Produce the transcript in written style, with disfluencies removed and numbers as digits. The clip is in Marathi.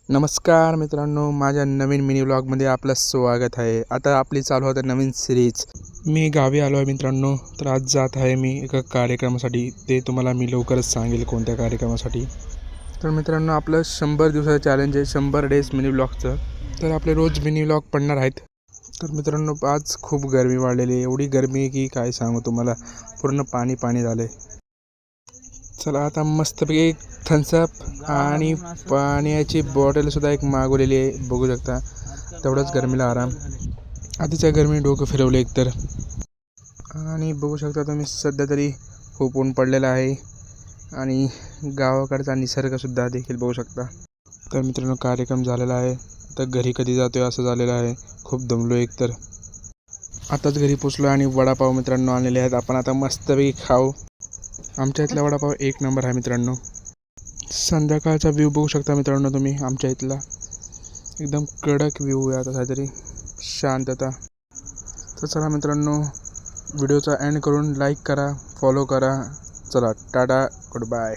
नमस्कार मित्रांनो, माझ्या नवीन मिनी व्लॉगमध्ये आपलं स्वागत आहे। आता आपली चालू होतं नवीन सिरीज। मी गावी आलो आहे मित्रांनो, तर आज जात आहे मी एका कार्यक्रमासाठी। ते तुम्हाला मी लवकरच सांगेल कोणत्या कार्यक्रमासाठी। तर मित्रांनो, आपलं 100 दिवसाचं चॅलेंज आहे, 100 डेज मिनी व्लॉगचं। तर आपले रोज मिनी व्लॉग पडणार आहेत। तर मित्रांनो, आज खूप गरमी वाढलेली आहे, एवढी गरमी आहे की काय सांगू तुम्हाला, पूर्ण पाणी झाले। चला आता मस्तपैकी एक थम्सअप आणि पाण्याची बॉटलसुद्धा एक मागवलेली आहे, बघू शकता। तेवढंच गरमीला आराम। आधीच्या गरमी डोकं फिरवलं एकतर। आणि बघू शकता तुम्ही, सध्या तरी खूप ऊन पडलेलं आहे आणि गावाकडचा निसर्गसुद्धा देखील बघू शकता। तर मित्रांनो, कार्यक्रम झालेला आहे, तर घरी कधी जातोय असं झालेलं आहे। खूप दमलो एकतर। आताच घरी पोचलो आणि वडापाव मित्रांनो आणलेले आहेत, आपण आता मस्तपैकी खाऊ। आमच्या इथला वडापाव एक नंबर आहे मित्रांनो। संध्याकाळचा व्ह्यू बघू शकता मित्रांनो तुम्ही, आमच्या इथला एकदम कडक व्ह्यू आहे। आता काहीतरी शांतता। तर चला मित्रांनो, व्हिडिओचा एंड करून लाईक करा, फॉलो करा। चला टाटा, गुड बाय।